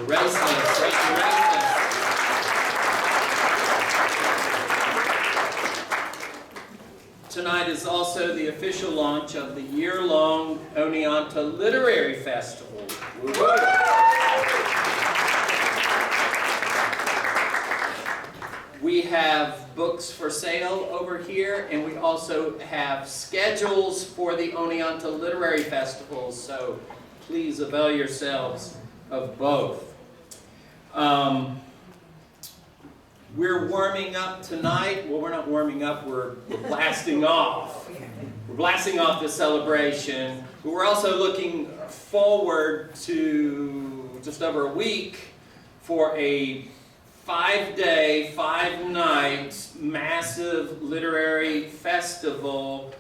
Raceless. Thank you, Raceless. Tonight is also the official launch of the year-long Oneonta Literary Festival. Woo-hoo. We have books for sale over here, and we also have schedules for the Oneonta Literary Festival, so please avail yourselves of both. We're warming up tonight. Well, we're not warming up, we're blasting off. We're blasting off the celebration, but we're also looking forward to just over a week for a 5-day, 5-night massive literary festival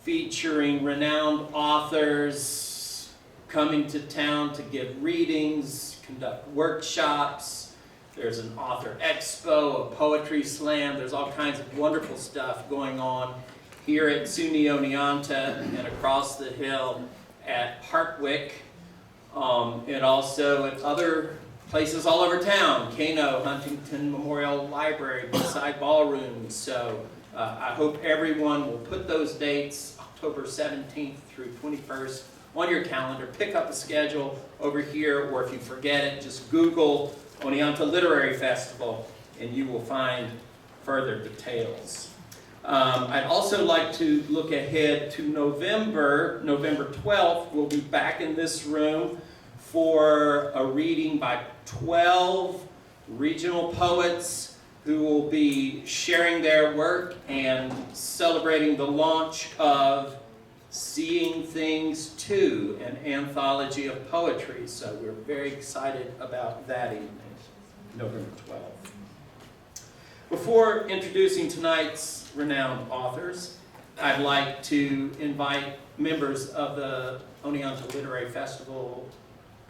featuring renowned authors coming to town to give readings, conduct workshops. There's an author expo, a poetry slam. There's all kinds of wonderful stuff going on here at SUNY Oneonta and across the hill at Hartwick, and also at other places all over town. Kano, Huntington Memorial Library, beside ballrooms. So I hope everyone will put those dates, October 17th through 21st, on your calendar. Pick up a schedule over here, or if you forget it, just Google Oneonta Literary Festival, and you will find further details. I'd also like to look ahead to November 12th. We'll be back in this room for a reading by 12 regional poets who will be sharing their work and celebrating the launch of Seeing Things 2, an anthology of poetry. So we're very excited about that evening, November 12th. Before introducing tonight's renowned authors, I'd like to invite members of the Oneonta Literary Festival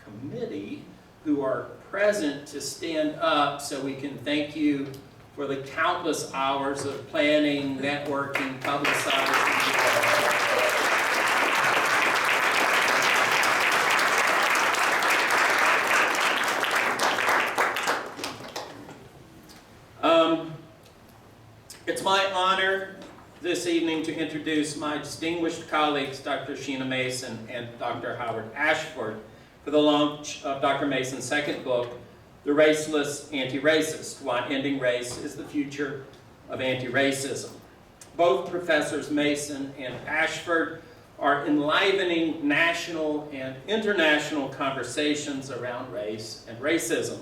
Committee who are present to stand up so we can thank you for the countless hours of planning, networking, publicizing. It's my honor this evening to introduce my distinguished colleagues, Dr. Sheena Mason and Dr. Howard Ashford, for the launch of Dr. Mason's second book, The Raceless, Antiracist, Why Ending Race is the Future of Anti-Racism. Both Professors Mason and Ashford are enlivening national and international conversations around race and racism.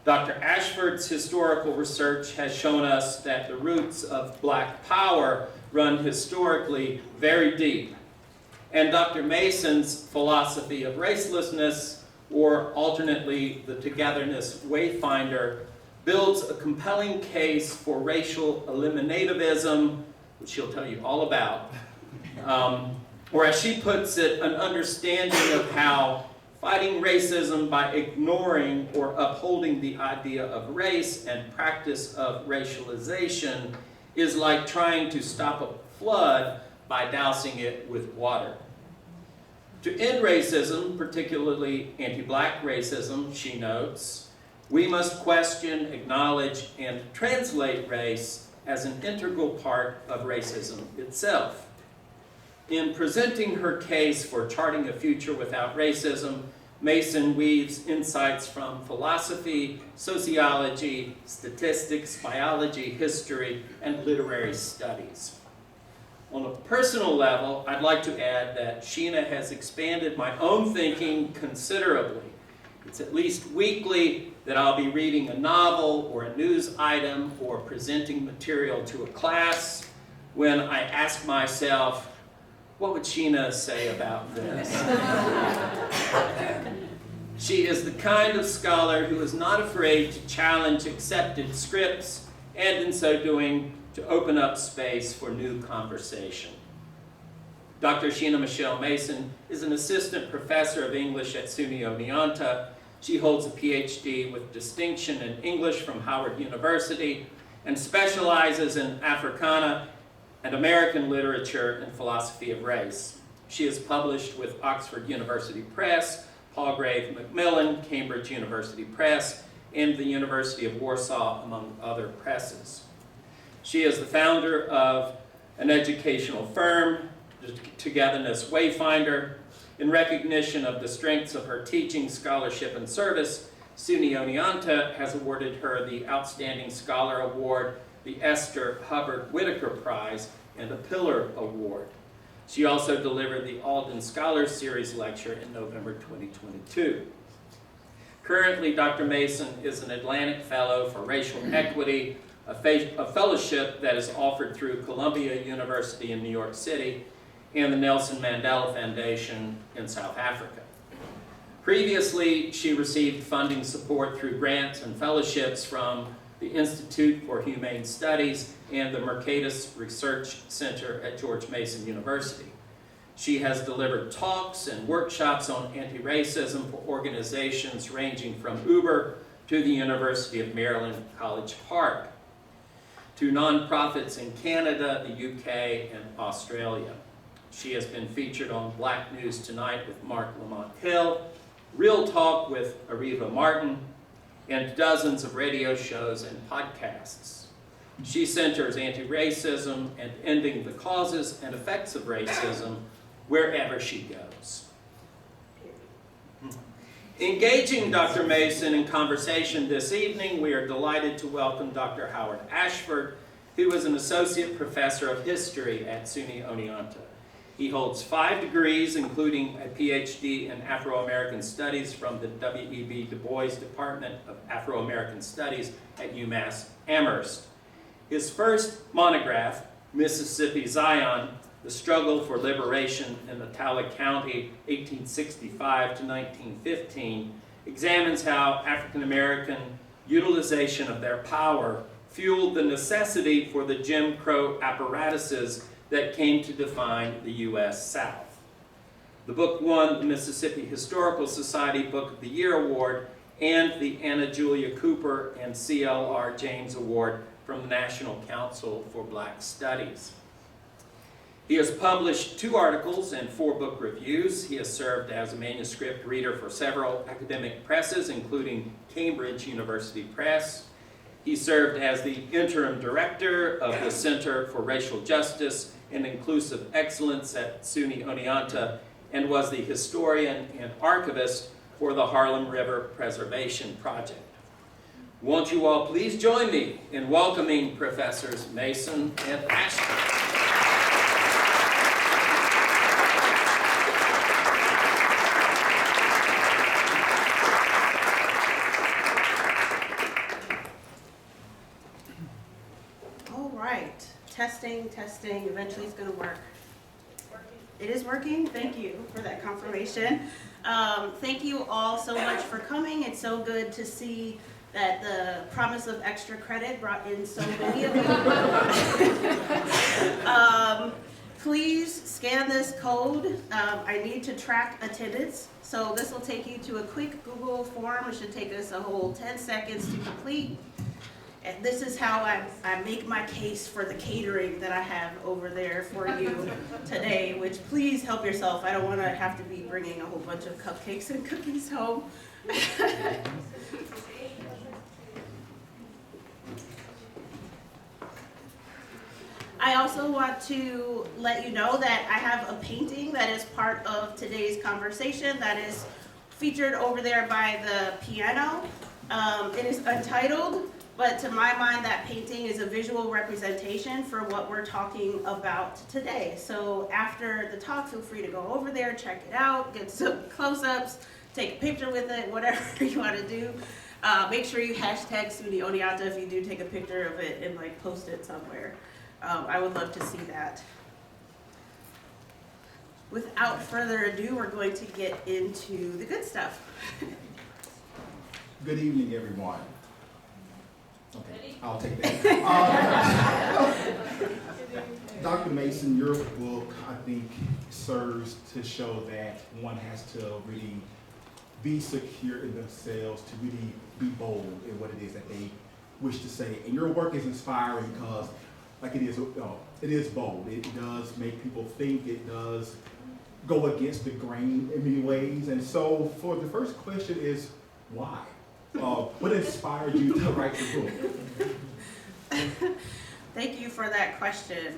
Dr. Ashford's historical research has shown us that the roots of Black power run historically very deep. And Dr. Mason's philosophy of racelessness, or alternately the togetherness wayfinder, builds a compelling case for racial eliminativism, which she'll tell you all about. Or as she puts it, an understanding of how fighting racism by ignoring or upholding the idea of race and practice of racialization is like trying to stop a flood by dousing it with water. To end racism, particularly anti-Black racism, she notes, we must question, acknowledge, and translate race as an integral part of racism itself. In presenting her case for charting a future without racism, Mason weaves insights from philosophy, sociology, statistics, biology, history, and literary studies. On a personal level, I'd like to add that Sheena has expanded my own thinking considerably. It's at least weekly that I'll be reading a novel or a news item or presenting material to a class when I ask myself, what would Sheena say about this? She is the kind of scholar who is not afraid to challenge accepted scripts and in so doing to open up space for new conversation. Dr. Sheena Michelle Mason is an assistant professor of English at SUNY Oneonta. She holds a PhD with distinction in English from Howard University and specializes in Africana and American literature and philosophy of race. She is published with Oxford University Press, Palgrave Macmillan, Cambridge University Press, and the University of Warsaw, among other presses. She is the founder of an educational firm, Togetherness Wayfinder. In recognition of the strengths of her teaching, scholarship, and service, SUNY Oneonta has awarded her the Outstanding Scholar Award, the Esther Hubbard Whitaker Prize, and the Pillar Award. She also delivered the Alden Scholars Series lecture in November 2022. Currently, Dr. Mason is an Atlantic Fellow for Racial Equity, a fellowship that is offered through Columbia University in New York City and the Nelson Mandela Foundation in South Africa. Previously, she received funding support through grants and fellowships from the Institute for Humane Studies and the Mercatus Research Center at George Mason University. She has delivered talks and workshops on anti-racism for organizations ranging from Uber to the University of Maryland College Park, to nonprofits in Canada, the UK, and Australia. She has been featured on Black News Tonight with Mark Lamont Hill, Real Talk with Ariva Martin, and dozens of radio shows and podcasts. She centers anti-racism and ending the causes and effects of racism wherever she goes. Engaging Dr. Mason in conversation this evening, we are delighted to welcome Dr. Howard Ashford, who is an associate professor of history at SUNY Oneonta. He holds 5 degrees, including a PhD in Afro-American Studies from the W.E.B. Du Bois Department of Afro-American Studies at UMass Amherst. His first monograph, Mississippi Zion, The Struggle for Liberation in Natala County, 1865 to 1915, examines how African American utilization of their power fueled the necessity for the Jim Crow apparatuses that came to define the U.S. South. The book won the Mississippi Historical Society Book of the Year Award and the Anna Julia Cooper and C.L.R. James Award from the National Council for Black Studies. He has published 2 articles and 4 book reviews. He has served as a manuscript reader for several academic presses, including Cambridge University Press. He served as the interim director of the Center for Racial Justice and Inclusive Excellence at SUNY Oneonta and was the historian and archivist for the Harlem River Preservation Project. Won't you all please join me in welcoming Professors Mason and Ashford. Testing, testing, eventually it's going to work. It is working? Thank you for that confirmation. Thank you all so much for coming. It's so good to see that the promise of extra credit brought in so many of you. Please scan this code. I need to track attendance. So this will take you to a quick Google form. It should take us a whole 10 seconds to complete. And this is how I make my case for the catering that I have over there for you today, which please help yourself. I don't want to have to be bringing a whole bunch of cupcakes and cookies home. I also want to let you know that I have a painting that is part of today's conversation that is featured over there by the piano. It is untitled, but to my mind, that painting is a visual representation for what we're talking about today. So after the talk, feel free to go over there, check it out, get some close-ups, take a picture with it, whatever you want to do. Make sure you hashtag SUNY Oneonta if you do take a picture of it and like post it somewhere. I would love to see that. Without further ado, we're going to get into the good stuff. Good evening, everyone. Okay, I'll take that. Dr. Mason, your book, I think, serves to show that one has to really be secure in themselves, to really be bold in what it is that they wish to say. And your work is inspiring because, like, it is bold. It does make people think. It does go against the grain in many ways. And so for the first question is, why? What inspired you to write the book? Thank you for that question.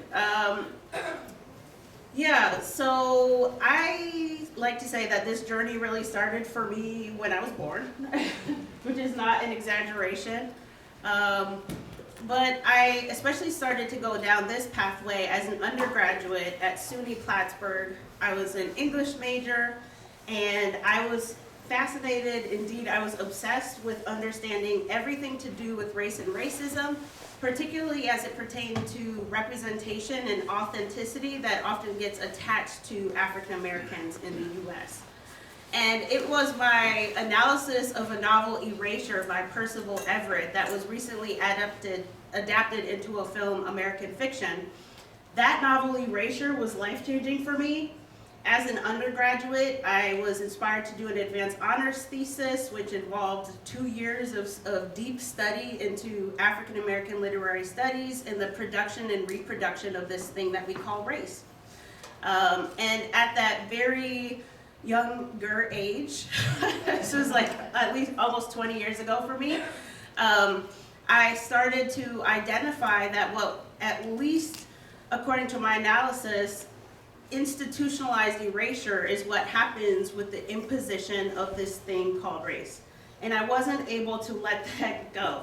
Yeah, so I like to say that this journey really started for me when I was born, which is not an exaggeration. But I especially started to go down this pathway as an undergraduate at SUNY Plattsburgh. I was an English major, and I was fascinated, indeed I was obsessed with understanding everything to do with race and racism, particularly as it pertained to representation and authenticity that often gets attached to African Americans in the US. And it was my analysis of a novel, Erasure by Percival Everett, that was recently adapted into a film, American Fiction. That novel, Erasure, was life-changing for me. As an undergraduate, I was inspired to do an advanced honors thesis, which involved 2 years of deep study into African American literary studies and the production and reproduction of this thing that we call race. And at that very younger age, this was like at least almost 20 years ago for me, I started to identify that what, at least according to my analysis, institutionalized erasure is what happens with the imposition of this thing called race. And I wasn't able to let that go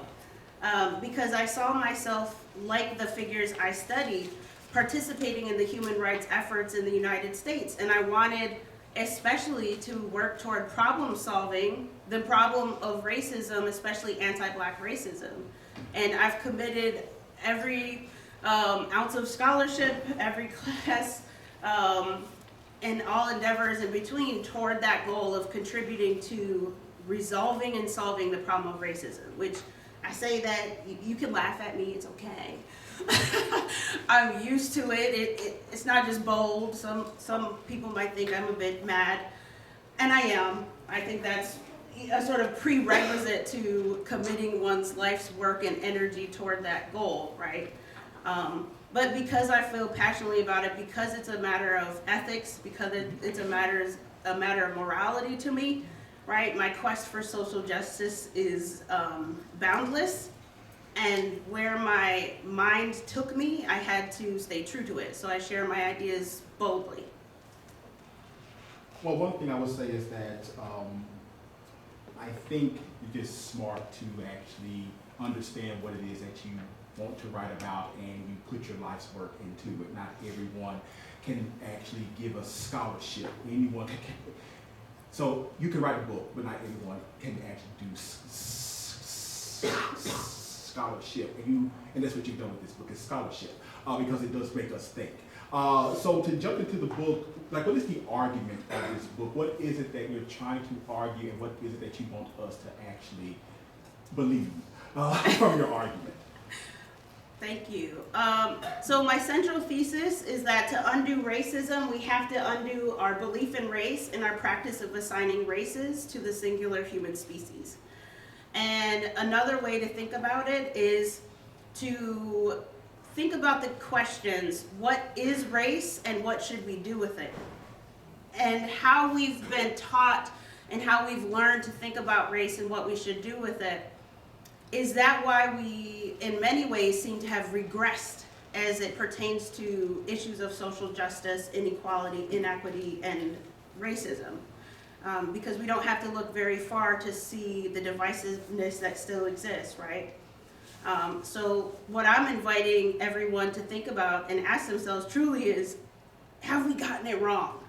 because I saw myself, like the figures I studied, participating in the human rights efforts in the United States. And I wanted especially to work toward problem solving the problem of racism, especially anti-Black racism. And I've committed every ounce of scholarship, every class, and all endeavors in between toward that goal of contributing to resolving and solving the problem of racism, which I say that you can laugh at me, it's okay. I'm used to it. It's not just bold. Some people might think I'm a bit mad, and I am. I think that's a sort of prerequisite to committing one's life's work and energy toward that goal, right? But because I feel passionately about it, because it's a matter of ethics, because it's a matter of morality to me, right? My quest for social justice is boundless, and where my mind took me, I had to stay true to it. So I share my ideas boldly. Well, one thing I would say is that I think you're just smart to actually understand what it is that you want to write about, and you put your life's work into it. Not everyone can actually give a scholarship. Anyone can. So you can write a book, but not everyone can actually do scholarship. And that's what you've done with this book, is scholarship, because it does make us think. So to jump into the book, like, what is the argument of this book? What is it that you're trying to argue, and what is it that you want us to actually believe from your argument? Thank you. So my central thesis is that to undo racism, we have to undo our belief in race and our practice of assigning races to the singular human species. And another way to think about it is to think about the questions, what is race and what should we do with it? And how we've been taught and how we've learned to think about race and what we should do with it. Is that why we, in many ways, seem to have regressed as it pertains to issues of social justice, inequality, inequity, and racism? Because we don't have to look very far to see the divisiveness that still exists, right? So what I'm inviting everyone to think about and ask themselves truly is, have we gotten it wrong?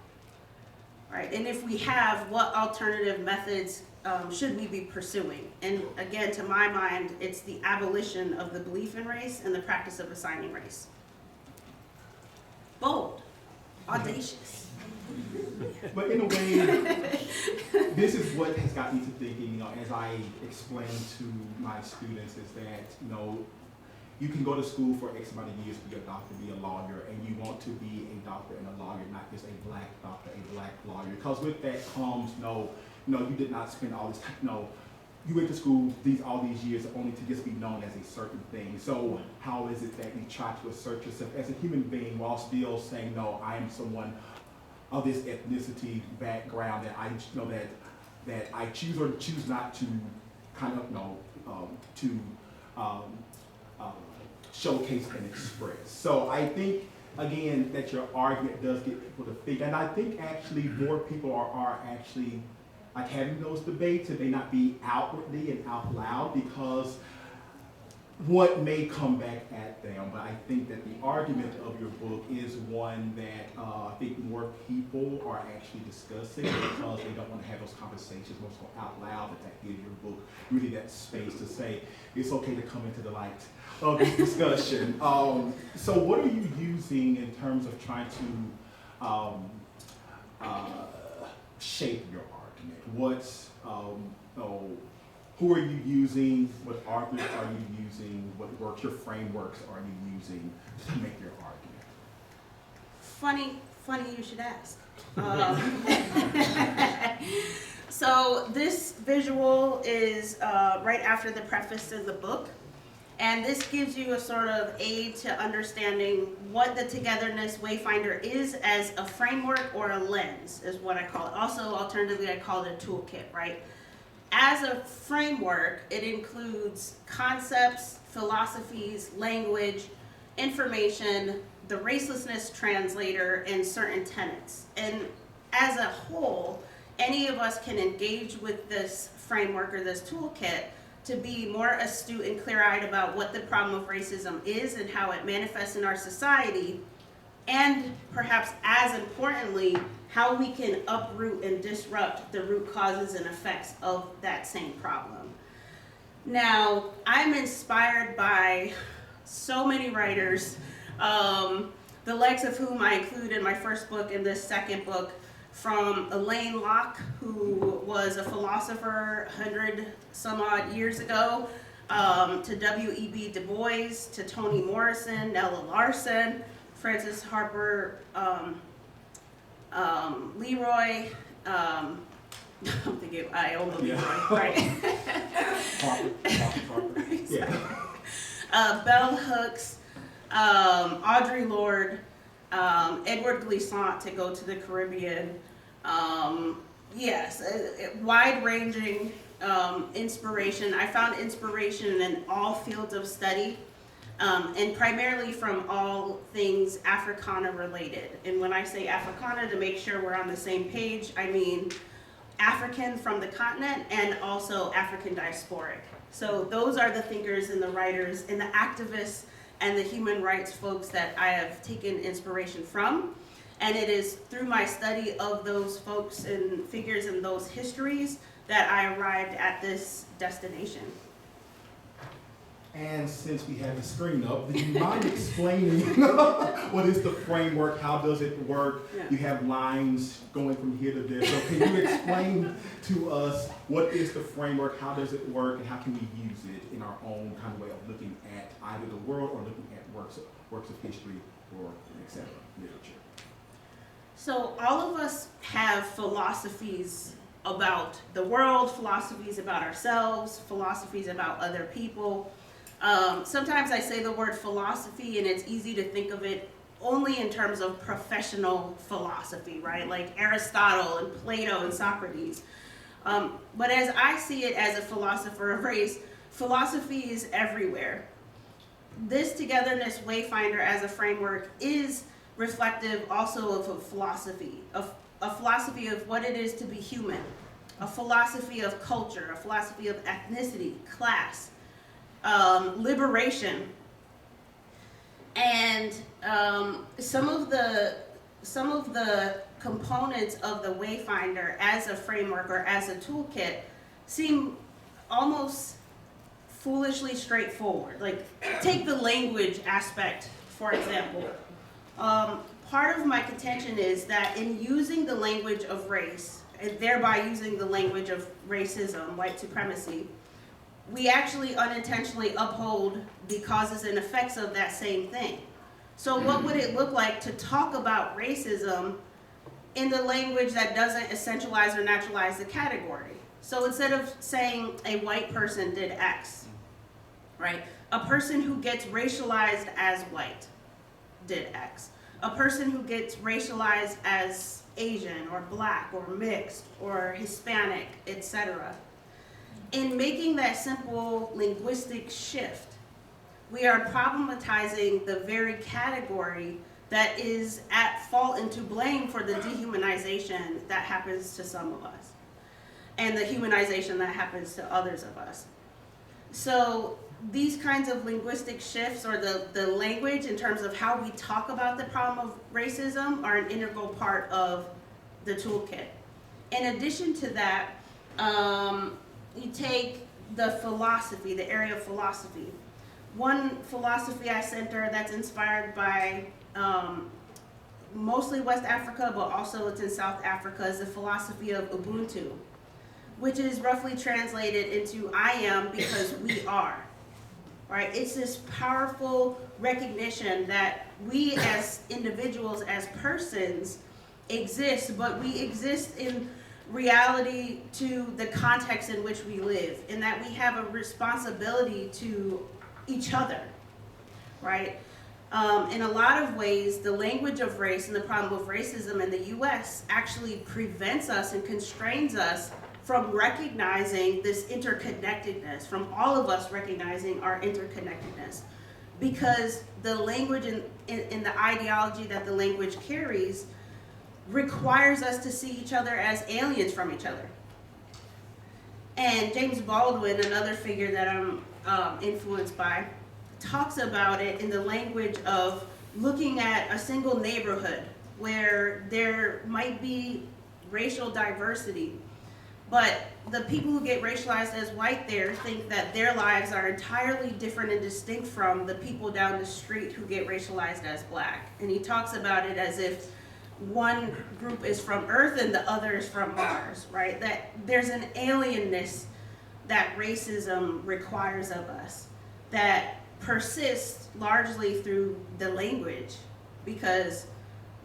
Right? And if we have, what alternative methods should we be pursuing? And again, to my mind, it's the abolition of the belief in race and the practice of assigning race. Bold, audacious. But in a way, this is what has got me to thinking, as I explain to my students, is that, you can go to school for X amount of years to be a doctor, be a lawyer, and you want to be a doctor and a lawyer, not just a Black doctor, a Black lawyer. Because with that comes, you did not spend all this time, you went to school all these years only to just be known as a certain thing. So how is it that you try to assert yourself as a human being while still saying, no, I am someone of this ethnicity background that I that I choose or choose not to kind of showcase and express. So I think again that your argument does get people to think, and I think actually more people are actually like having those debates. It may not be outwardly and out loud because what may come back at them, but I think that the argument of your book is one that I think more people are actually discussing because they don't want to have those conversations more so out loud, but that gives your book really that space to say it's okay to come into the light of this discussion. So what are you using in terms of trying to shape your argument? What's who are you using? What argument are you using? What works, your frameworks are you using to make your argument? Funny you should ask. So this visual is right after the preface to the book. And this gives you a sort of aid to understanding what the Togetherness Wayfinder is as a framework or a lens, is what I call it. Also, alternatively, I call it a toolkit, right? As a framework, it includes concepts, philosophies, language, information, the racelessness translator, and certain tenets. And as a whole, any of us can engage with this framework or this toolkit to be more astute and clear-eyed about what the problem of racism is and how it manifests in our society, and perhaps as importantly, how we can uproot and disrupt the root causes and effects of that same problem. Now, I'm inspired by so many writers, the likes of whom I include in my first book and this second book, from Elaine Locke, who was a philosopher 100 some odd years ago, to W.E.B. Du Bois, to Toni Morrison, Nella Larson, Frances Harper Leroy, I'm thinking Iola Leroy, right? Harper. Yeah. Bell Hooks, Audre Lorde, Edward Glissant, to go to the Caribbean. Yes, wide-ranging inspiration. I found inspiration in all fields of study, and primarily from all things Africana related. And when I say Africana, to make sure we're on the same page, I mean African from the continent and also African diasporic. So those are the thinkers and the writers and the activists and the human rights folks that I have taken inspiration from. And it is through my study of those folks and figures and those histories that I arrived at this destination. And since we have the screen up, do you mind explaining what is the framework? How does it work? Yeah. You have lines going from here to there. So can you explain to us what is the framework? How does it work? And how can we use it in our own kind of way of looking at either the world or looking at works of history or etc. literature? So all of us have philosophies about the world, philosophies about ourselves, philosophies about other people. Sometimes I say the word philosophy and it's easy to think of it only in terms of professional philosophy, right? Like Aristotle and Plato and Socrates. But as I see it as a philosopher of race, philosophy is everywhere. This Togetherness Wayfinder as a framework is reflective also of a philosophy of what it is to be human, a philosophy of culture, a philosophy of ethnicity, class, liberation, and some of the components of the Wayfinder as a framework or as a toolkit seem almost foolishly straightforward. Like, take the language aspect, for example. Part of my contention is that in using the language of race, and thereby using the language of racism, white supremacy, we actually unintentionally uphold the causes and effects of that same thing. So what would it look like to talk about racism in the language that doesn't essentialize or naturalize the category? So instead of saying a white person did X, right? A person who gets racialized as white did X. A person who gets racialized as Asian or black or mixed or Hispanic, etc. In making that simple linguistic shift, we are problematizing the very category that is at fault and to blame for the dehumanization that happens to some of us and the humanization that happens to others of us. So these kinds of linguistic shifts, or the language in terms of how we talk about the problem of racism, are an integral part of the toolkit. In addition to that, you take the philosophy, the area of philosophy. One philosophy I center that's inspired by mostly West Africa, but also it's in South Africa, is the philosophy of Ubuntu, which is roughly translated into I am because we are, right? It's this powerful recognition that we as individuals, as persons, exist, but we exist in reality to the context in which we live, and that we have a responsibility to each other, right? In a lot of ways, the language of race and the problem of racism in the US actually prevents us and constrains us from recognizing this interconnectedness, from all of us recognizing our interconnectedness. Because the language and the ideology that the language carries requires us to see each other as aliens from each other. And James Baldwin, another figure that I'm influenced by, talks about it in the language of looking at a single neighborhood where there might be racial diversity, but the people who get racialized as white there think that their lives are entirely different and distinct from the people down the street who get racialized as black. And he talks about it as if one group is from Earth and the other is from Mars, right? That there's an alienness that racism requires of us that persists largely through the language, because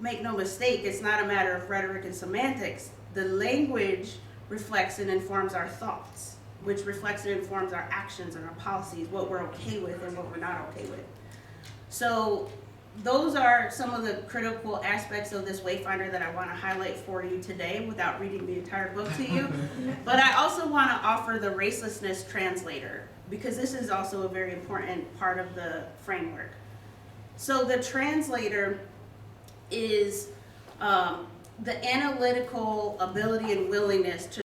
make no mistake, it's not a matter of rhetoric and semantics. The language reflects and informs our thoughts, which reflects and informs our actions and our policies, what we're okay with and what we're not okay with. So those are some of the critical aspects of this Wayfinder that I want to highlight for you today without reading the entire book to you. But I also want to offer the Racelessness Translator, because this is also a very important part of the framework. So the translator is the analytical ability and willingness to